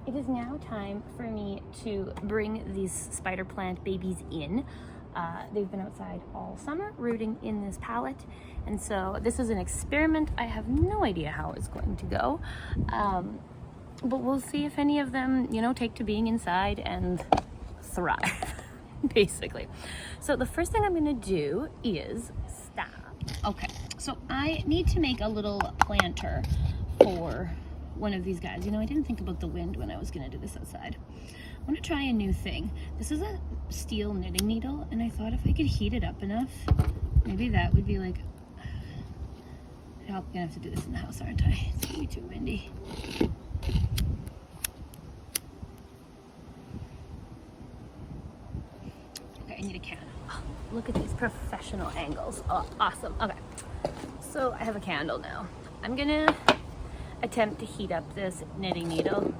it is now time for me to bring these spider plant babies in. They've been outside all summer rooting in this pallet, and so this is an experiment. I have no idea how it's going to go, but we'll see if any of them, you know, take to being inside and thrive, basically. So the first thing I'm gonna do is stop. Okay, so I need to make a little planter for one of these guys. You know, I didn't think about the wind when I was gonna do this outside. I want to try a new thing. This is a steel knitting needle, and I thought if I could heat it up enough, maybe that would be like, I'm gonna have to do this in the house, aren't I? It's gonna be too windy. Okay, I need a candle. Oh, look at these professional angles. Oh, awesome. Okay, so I have a candle now. I'm gonna attempt to heat up this knitting needle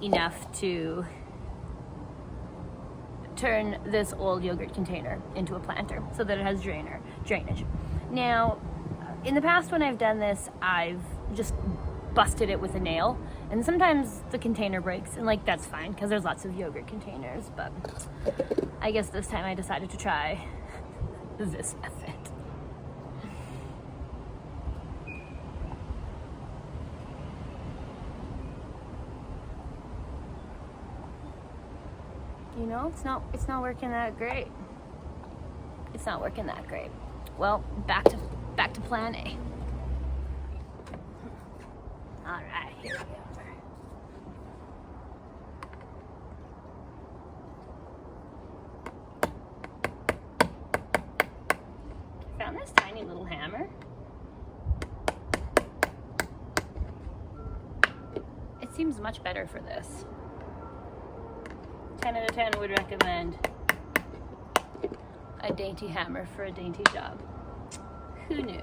enough to turn this old yogurt container into a planter so that it has drainage. Now, in the past when I've done this, I've just busted it with a nail, and sometimes the container breaks, and like that's fine because there's lots of yogurt containers, but I guess this time I decided to try this method. You know, it's not working that great. It's not working that great. Well, back to plan A. All right, here we go. Found this tiny little hammer. It seems much better for this. 10 out of 10 would recommend a dainty hammer for a dainty job. Who knew?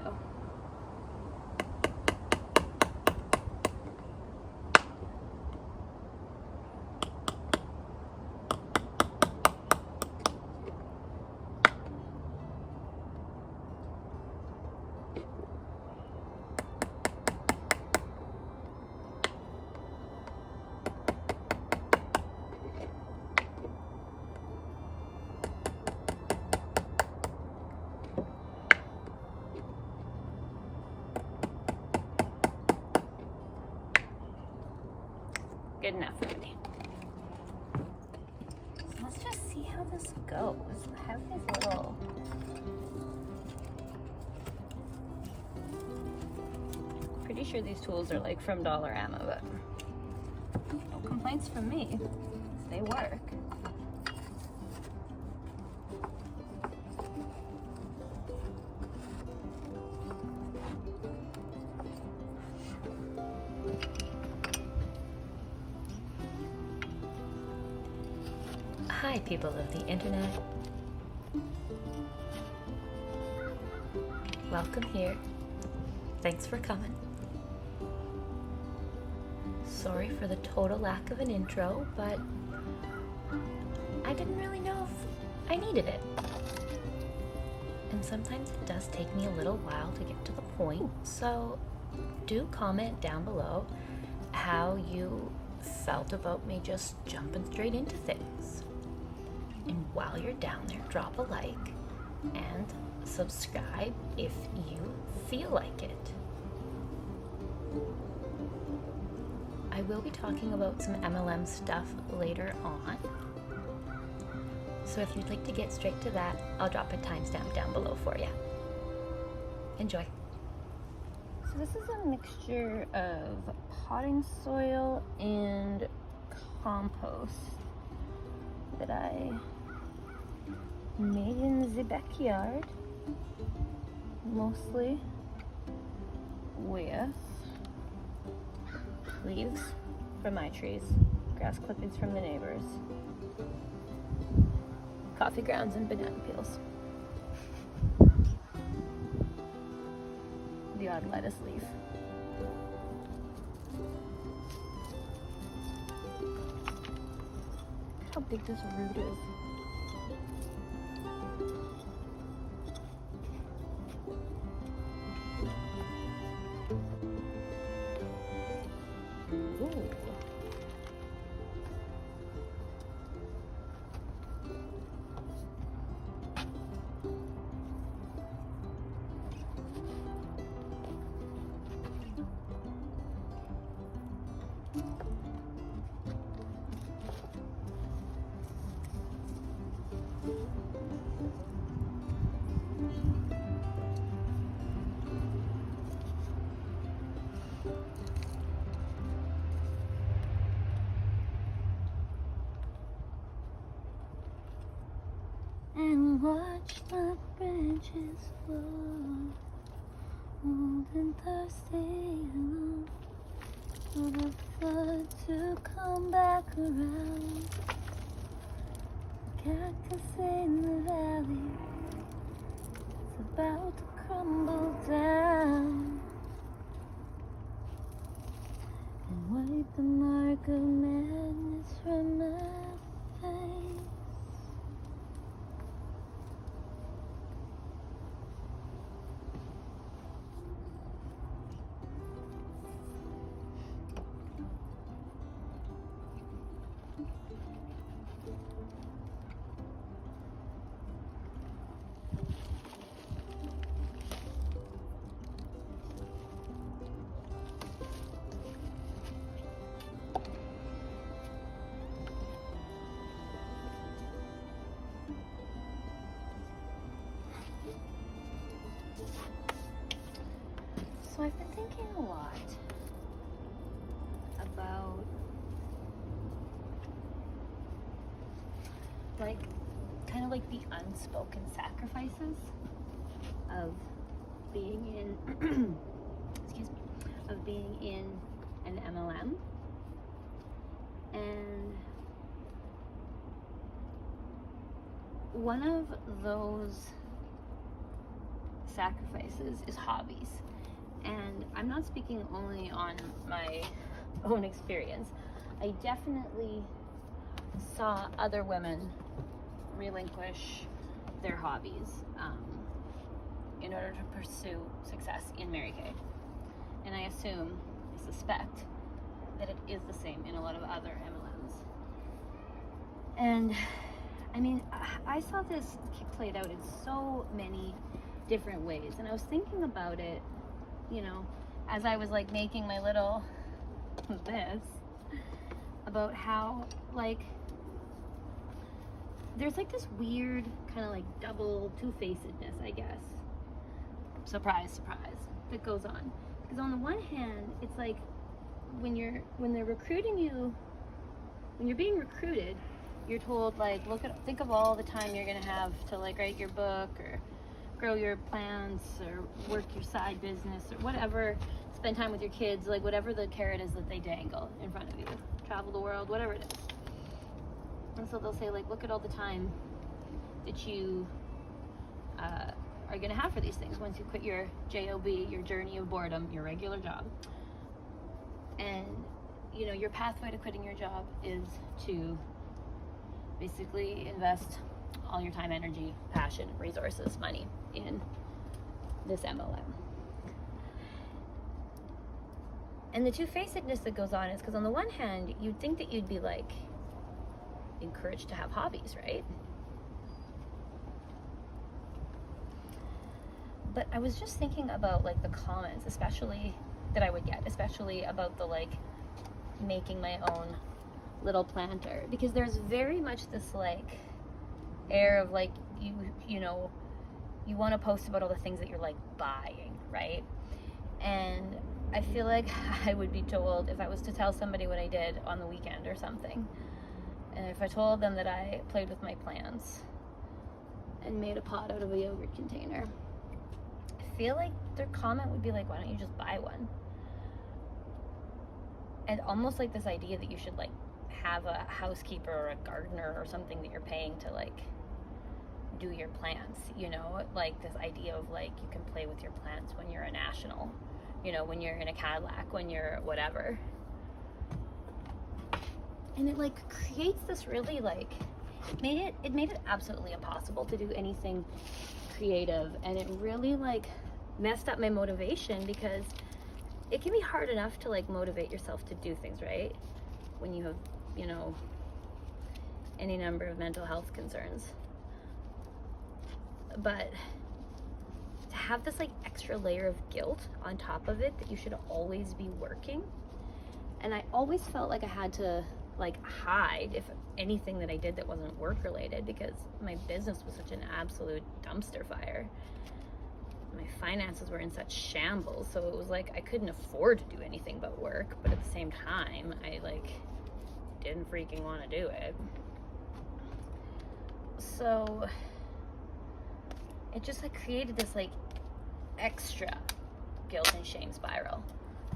Good enough for me. So let's just see how this goes. I have these little pretty sure these tools are like from Dollarama, but no complaints from me. They work. Hi, people of the internet. Welcome here. Thanks for coming. Sorry for the total lack of an intro, but I didn't really know if I needed it. And sometimes it does take me a little while to get to the point, so do comment down below how you felt about me just jumping straight into things. And while you're down there, drop a like and subscribe if you feel like it. I will be talking about some MLM stuff later on. So if you'd like to get straight to that, I'll drop a timestamp down below for you. Enjoy. So this is a mixture of potting soil and compost that I made in the backyard, mostly with leaves from my trees, grass clippings from the neighbors, coffee grounds, and banana peels. The odd lettuce leaf. How big this root is. Ooh. And watch the branches fall, old and thirsty, alone, for the flood to come back around. Cactus in the valley, it's about to crumble down and wipe the mark of madness from my face. So I've been thinking a lot about like kind of like the unspoken sacrifices of being in excuse me, of being in an MLM. And one of those sacrifices is hobbies. And I'm not speaking only on my own experience. I definitely saw other women relinquish their hobbies in order to pursue success in Mary Kay. And I suspect that it is the same in a lot of other MLMs. And I mean, I saw this played out in so many different ways. And I was thinking about it, you know, as I was like making my little this, about how like there's like this weird kind of like double two-facedness, I guess. Surprise, surprise, that goes on. Because on the one hand, it's like when they're recruiting you, when you're being recruited, you're told like, think of all the time you're gonna have to like write your book or grow your plants or work your side business or whatever, spend time with your kids, like whatever the carrot is that they dangle in front of you, travel the world, whatever it is. And so they'll say like, look at all the time that you are gonna have for these things once you quit your job, your journey of boredom, your regular job. And you know, your pathway to quitting your job is to basically invest all your time, energy, passion, resources, money in this MLM. And the two-facedness that goes on is because on the one hand, you'd think that you'd be like encouraged to have hobbies, right? But I was just thinking about like the comments, especially that I would get, especially about the like making my own little planter, because there's very much this like air of like you know, you want to post about all the things that you're like buying, right? And I feel like I would be told if I was to tell somebody what I did on the weekend or something, and if I told them that I played with my plants and made a pot out of a yogurt container, I feel like their comment would be like, why don't you just buy one? And almost like this idea that you should like have a housekeeper or a gardener or something that you're paying to like do your plants, you know, like this idea of like you can play with your plants when you're a national, you know, when you're in a Cadillac, when you're whatever. And it like creates this really like it made it absolutely impossible to do anything creative, and it really like messed up my motivation, because it can be hard enough to like motivate yourself to do things, right, when you have, you know, any number of mental health concerns. But to have this like extra layer of guilt on top of it that you should always be working, And I always felt like I had to like hide if anything that I did that wasn't work related, because my business was such an absolute dumpster fire. My finances were in such shambles, so it was like I couldn't afford to do anything but work, but at the same time I like didn't freaking want to do it. So it just like created this like extra guilt and shame spiral,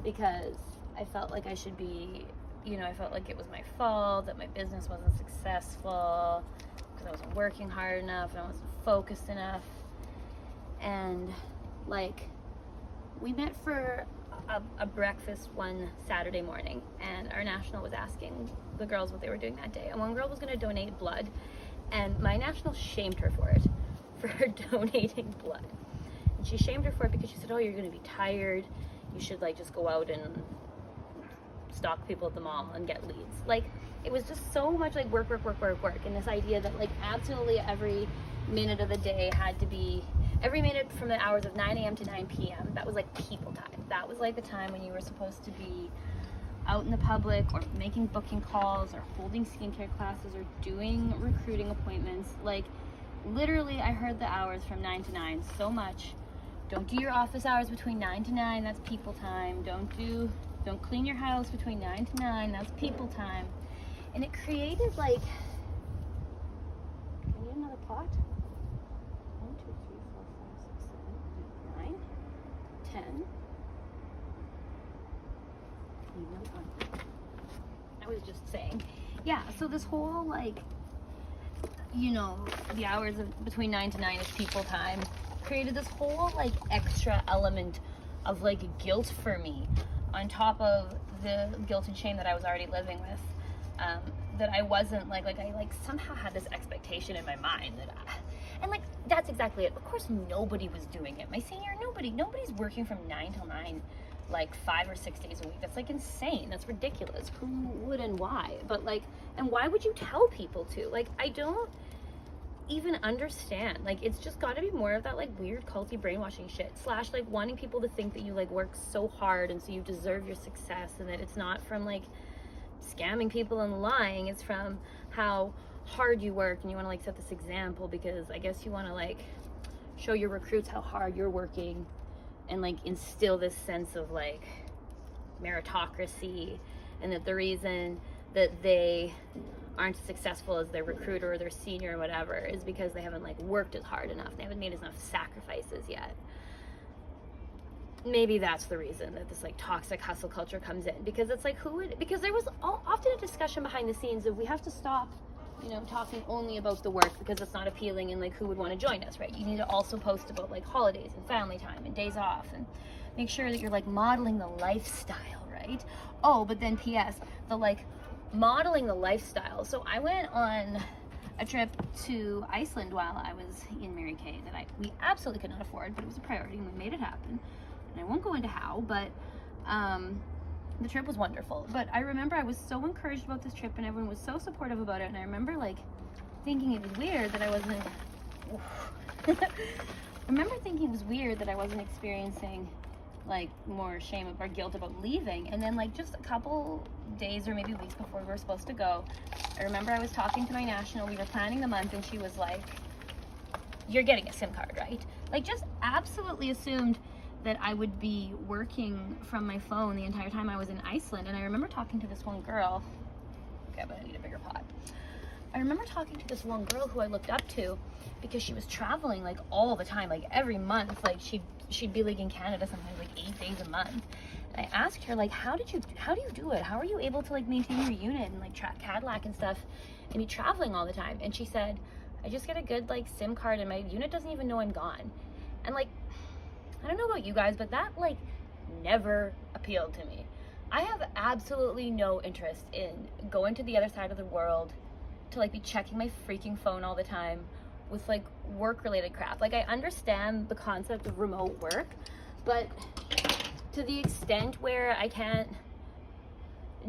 because I felt like I should be, you know, I felt like it was my fault that my business wasn't successful because I wasn't working hard enough and I wasn't focused enough. And like, we met for a breakfast one Saturday morning, and our national was asking the girls what they were doing that day, and one girl was going to donate blood, and my national shamed her for it, for her donating blood. And she shamed her for it because she said, oh, you're going to be tired, you should like just go out and stalk people at the mall and get leads. Like, it was just so much like work, and this idea that like absolutely every minute of the day had to be, every minute from the hours of 9 a.m. to 9 p.m. that was like people time. That was like the time when you were supposed to be out in the public or making booking calls or holding skincare classes or doing recruiting appointments. Like, literally I heard the hours from 9 to 9 so much. Don't do your office hours between 9 to 9, that's people time. Don't clean your house between 9 to 9, that's people time. And it created like, I need another pot? 1, 2, 3, 4, 5, 6, 7, 8, 9, 10. Need another one. I was just saying, yeah, so this whole like, you know, the hours of between 9 to 9 is people time created this whole like extra element of like guilt for me, on top of the guilt and shame that I was already living with. That I wasn't like I like somehow had this expectation in my mind that and like that's exactly it. Of course nobody was doing it. My senior, nobody's working from 9 till 9 like 5 or 6 days a week. That's like insane. That's ridiculous. Who would and why? But like, and why would you tell people to? Like, I don't even understand. Like, it's just got to be more of that like weird culty brainwashing shit, slash like wanting people to think that you like work so hard and so you deserve your success, and that it's not from like scamming people and lying, it's from how hard you work, and you want to like set this example because I guess you want to like show your recruits how hard you're working and like instill this sense of like meritocracy, and that the reason that they aren't as successful as their recruiter or their senior or whatever is because they haven't like worked as hard enough, they haven't made enough sacrifices yet. Maybe that's the reason that this like toxic hustle culture comes in, because it's like because there was often a discussion behind the scenes of we have to stop, you know, talking only about the work because it's not appealing, and like who would want to join us, right? You need to also post about like holidays and family time and days off, and make sure that you're like modeling the lifestyle, right? Oh, but then PS, the like modeling the lifestyle. So I went on a trip to Iceland while I was in Mary Kay that we absolutely could not afford, but it was a priority and we made it happen. And I won't go into how, but the trip was wonderful. But I remember I was so encouraged about this trip and everyone was so supportive about it, and I remember like thinking it was weird that I wasn't experiencing like more shame or guilt about leaving. And then like just a couple days or maybe weeks before we were supposed to go, I remember I was talking to my national, we were planning the month, and she was like, you're getting a SIM card, right? Like, just absolutely assumed that I would be working from my phone the entire time I was in Iceland. And I remember talking to this one girl, okay, but I need a bigger pot. I remember talking to this one girl who I looked up to because she was traveling like all the time, like every month. Like she'd be like in Canada sometimes like 8 days a month. And I asked her like, how do you do it? How are you able to like maintain your unit and like track Cadillac and stuff and be traveling all the time? And she said, I just get a good like SIM card and my unit doesn't even know I'm gone. And like, I don't know about you guys, but that like never appealed to me. I have absolutely no interest in going to the other side of the world to like be checking my freaking phone all the time with like work related crap. Like, I understand the concept of remote work, but to the extent where I can't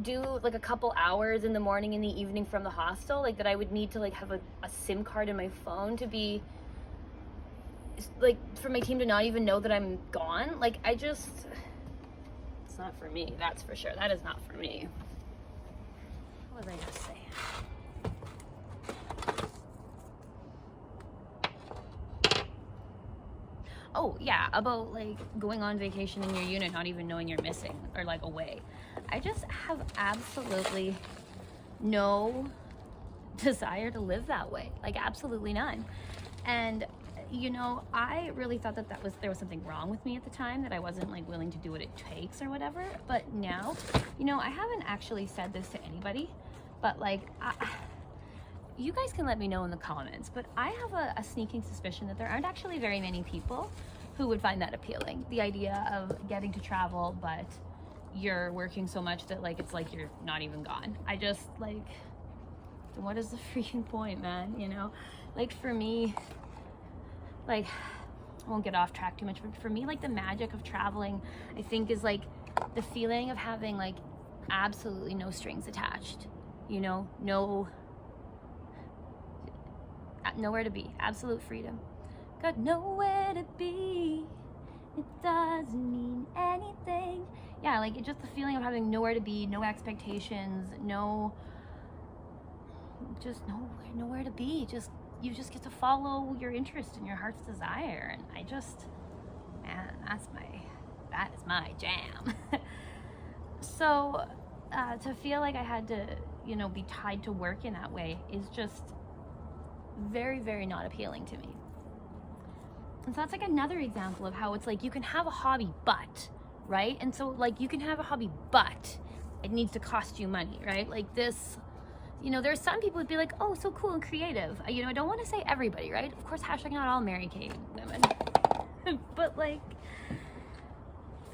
do like a couple hours in the morning and the evening from the hostel, like that I would need to like have a SIM card in my phone to be like for my team to not even know that I'm gone. Like, I just, It's not for me, that's for sure. That is not for me. What was I just saying? Oh yeah, about like going on vacation in your unit, not even knowing you're missing or like away. I just have absolutely no desire to live that way, like absolutely none. And you know, I really thought that there was something wrong with me at the time, that I wasn't like willing to do what it takes or whatever. But now, you know, I haven't actually said this to anybody, but like you guys can let me know in the comments, but I have a sneaking suspicion that there aren't actually very many people who would find that appealing. The idea of getting to travel, but you're working so much that like it's like you're not even gone. I just like, what is the freaking point, man? You know, like for me, like I won't get off track too much, but for me, like the magic of traveling, I think, is like the feeling of having like absolutely no strings attached, you know, nowhere to be, absolute freedom. Got nowhere to be, it doesn't mean anything. Yeah, like it's just the feeling of having nowhere to be, no expectations, nowhere to be. You just get to follow your interest and your heart's desire. And I just, man, that is my jam. So to feel like I had to, you know, be tied to work in that way is just very, very not appealing to me. And so that's like another example of how it's like you can have a hobby, but, right? And so like you can have a hobby, but it needs to cost you money, right? Like this, you know, there's some people who'd be like, oh, so cool and creative. You know, I don't want to say everybody, right? Of course, hashtag not all Mary Kay women. But like,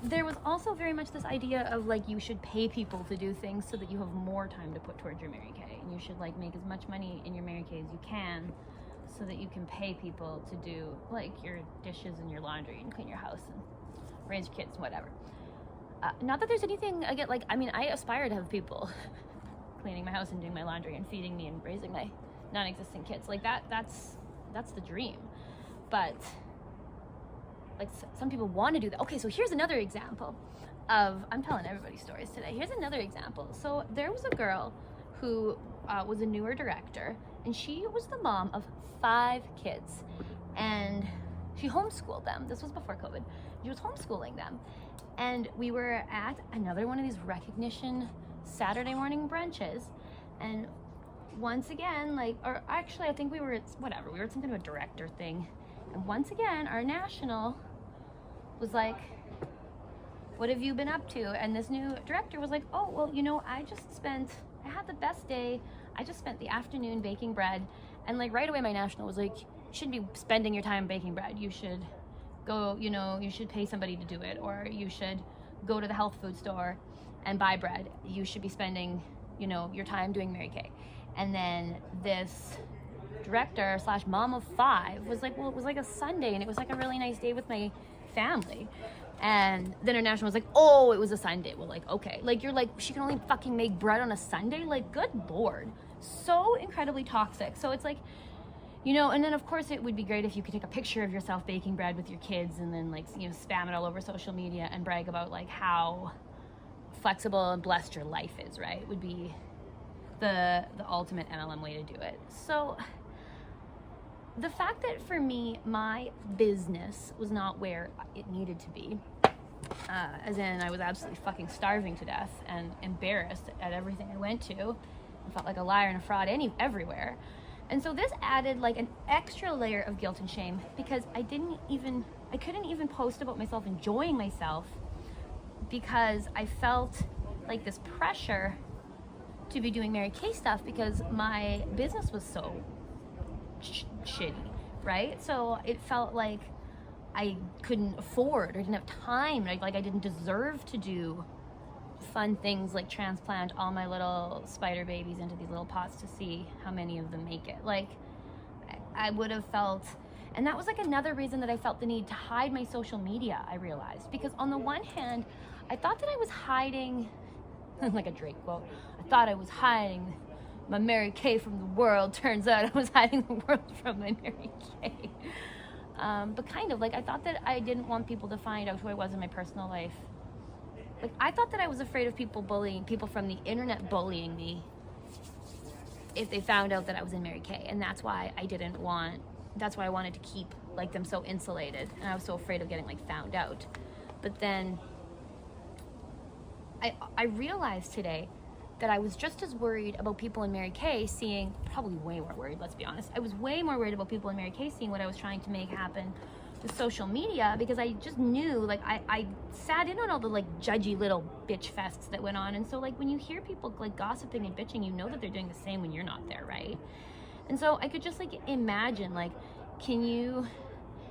there was also very much this idea of like you should pay people to do things so that you have more time to put towards your Mary Kay. And you should like make as much money in your Mary Kay as you can so that you can pay people to do like your dishes and your laundry and clean your house and raise your kids, whatever. Not that there's anything, again, like, I mean, I aspire to have people cleaning my house and doing my laundry and feeding me and raising my non-existent kids. Like that's the dream. But like some people want to do that. Okay, so here's another example of, I'm telling everybody stories today. Here's another example. So there was a girl who was a newer director, and she was the mom of 5 kids, and she homeschooled them. This was before COVID. She was homeschooling them. And we were at another one of these recognition Saturday morning brunches, and once again, like, or actually I think we were at some kind of a director thing, and once again our national was like, what have you been up to? And this new director was like, oh, well, you know, I had the best day. I just spent the afternoon baking bread. And like right away my national was like, you shouldn't be spending your time baking bread. You should go, you know, you should pay somebody to do it, or you should go to the health food store and buy bread. You should be spending, you know, your time doing Mary Kay. And then this director / mom of 5 was like, well, it was like a Sunday and it was like a really nice day with my family. And then her national was like, oh, it was a Sunday. Well, like, okay, like you're like, she can only fucking make bread on a Sunday? Like, good Lord. So incredibly toxic. So it's like, you know, and then of course it would be great if you could take a picture of yourself baking bread with your kids and then like, you know, spam it all over social media and brag about like how flexible and blessed your life is, right? Would be the ultimate MLM way to do it. So the fact that for me, my business was not where it needed to be, as in I was absolutely fucking starving to death and embarrassed at everything I went to, and felt like a liar and a fraud everywhere. And so this added like an extra layer of guilt and shame, because I couldn't even post about myself enjoying myself, because I felt like this pressure to be doing Mary Kay stuff because my business was so shitty, right? So it felt like I couldn't afford or didn't have time, like I didn't deserve to do fun things like transplant all my little spider babies into these little pots to see how many of them make it. Like I would have felt, and that was like another reason that I felt the need to hide my social media, I realized, because on the one hand I thought that I was hiding like a Drake quote, I thought I was hiding my Mary Kay from the world. Turns out I was hiding the world from my Mary Kay. But kind of like, I thought that I didn't want people to find out who I was in my personal life Like, I thought that I was afraid of people from the internet bullying me if they found out that I was in Mary Kay. And that's why I wanted to keep like them so insulated. And I was so afraid of getting like found out. But then I realized today that I was just as worried about people in Mary Kay seeing, probably way more worried, let's be honest. I was way more worried about people in Mary Kay seeing what I was trying to make happen with social media, because I just knew, like, I sat in on all the like judgy little bitch fests that went on. And so like when you hear people like gossiping and bitching, you know that they're doing the same when you're not there, right? And so I could just like imagine, like,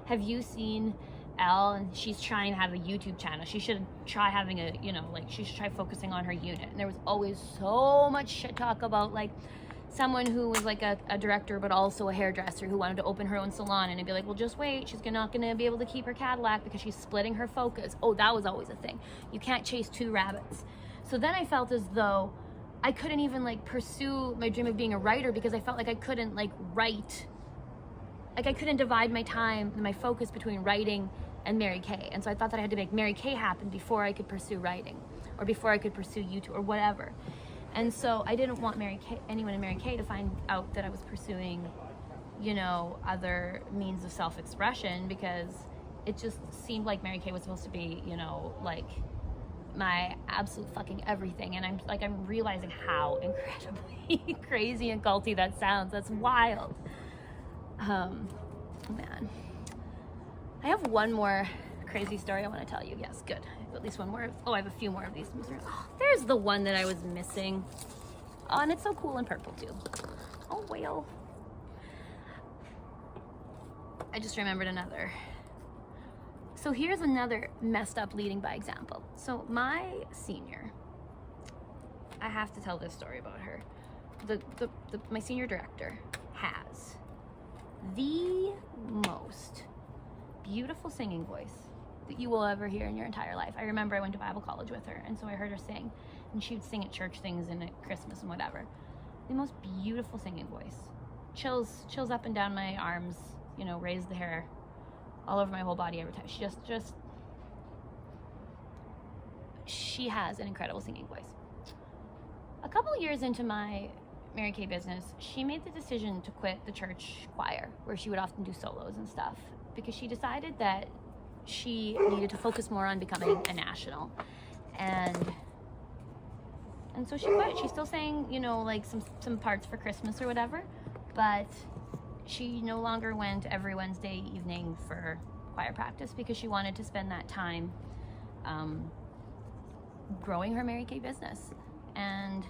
have you seen Elle? And she's trying to have a YouTube channel. She should try having she should try focusing on her unit. And there was always so much shit talk about like someone who was like a director but also a hairdresser who wanted to open her own salon, and it'd be like, well, just wait, she's not gonna be able to keep her Cadillac because she's splitting her focus. Oh, that was always a thing. You can't chase two rabbits. So then I felt as though I couldn't even like pursue my dream of being a writer, because I felt like I couldn't like write, like I couldn't divide my time and my focus between writing and Mary Kay. And so I thought that I had to make Mary Kay happen before I could pursue writing, or before I could pursue YouTube or whatever. And so I didn't want anyone in Mary Kay to find out that I was pursuing, other means of self-expression, because it just seemed like Mary Kay was supposed to be, like my absolute fucking everything. And I'm realizing how incredibly crazy and culty that sounds. That's wild. Man. I have one more crazy story I want to tell you. Yes, good. I have at least one more. Oh, I have a few more of these. Oh, there's the one that I was missing. Oh, and it's so cool in purple too. Oh, well. I just remembered another. So here's another messed up leading by example. So my senior, I have to tell this story about her. My senior director has the most beautiful singing voice that you will ever hear in your entire life. I remember I went to Bible college with her, and so I heard her sing, and she would sing at church things and at Christmas and whatever. The most beautiful singing voice. Chills up and down my arms, raise the hair all over my whole body every time. She has an incredible singing voice. A couple years into my Mary Kay business, she made the decision to quit the church choir, where she would often do solos and stuff, because she decided that she needed to focus more on becoming a national. And so she quit. She still sang, like some parts for Christmas or whatever, but she no longer went every Wednesday evening for choir practice, because she wanted to spend that time growing her Mary Kay business and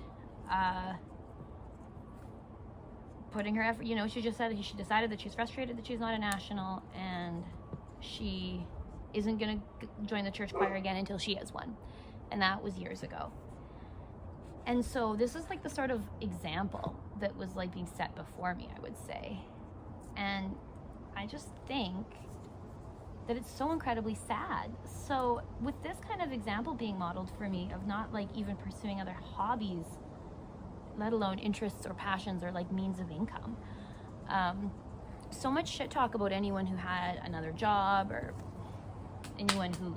putting her effort. She decided that she's frustrated that she's not a national, and she isn't gonna join the church choir again until she is one. And that was years ago. And so this is like the sort of example that was like being set before me, I would say. And I just think that it's so incredibly sad. So with this kind of example being modeled for me of not like even pursuing other hobbies, let alone interests or passions or like means of income, so much shit talk about anyone who had another job, or anyone who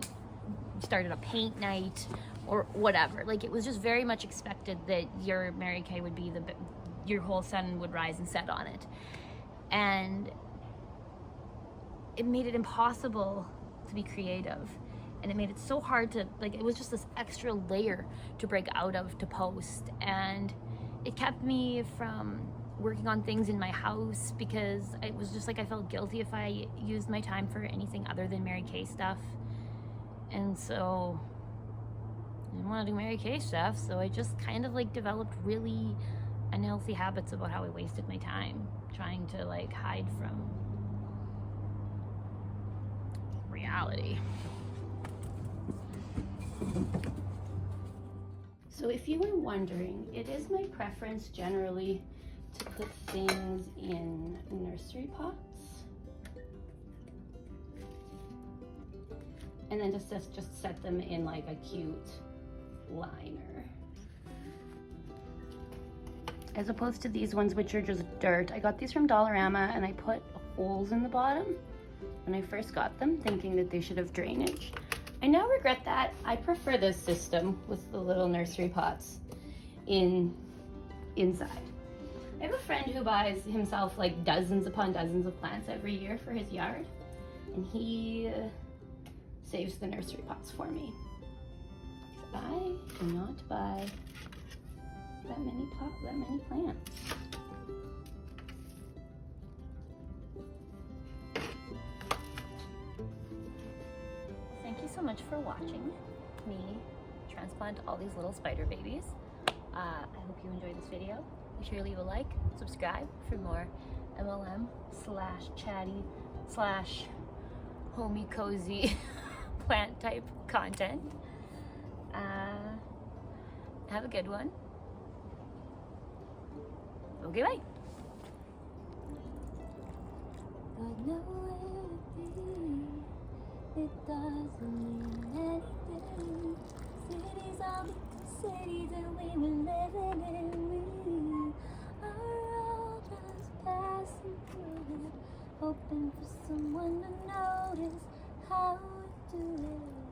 started a paint night or whatever. Like, it was just very much expected that your Mary Kay would be your whole sun would rise and set on it. And it made it impossible to be creative. And it made it so hard to, like, it was just this extra layer to break out of, to post. And it kept me from working on things in my house, because it was just like I felt guilty if I used my time for anything other than Mary Kay stuff. And so I didn't want to do Mary Kay stuff, so I just kind of like developed really unhealthy habits about how I wasted my time trying to like hide from reality. So if you were wondering, it is my preference generally to put things in nursery pots, and then just set them in like a cute liner, as opposed to these ones which are just dirt. I got these from Dollarama, and I put holes in the bottom when I first got them, thinking that they should have drainage. I now regret that. I prefer this system with the little nursery pots inside. I have a friend who buys himself like dozens upon dozens of plants every year for his yard, and he saves the nursery pots for me. I cannot buy that many plants. Thank you so much for watching me transplant all these little spider babies. I hope you enjoyed this video. Be sure to leave a like, subscribe for more MLM / chatty / homey cozy plant type content. Have a good one. Okay, bye. But nowhere to be, it doesn't mean anything. Cities are the cities that we were living in. We are all just passing through it, hoping for someone to notice how we do it.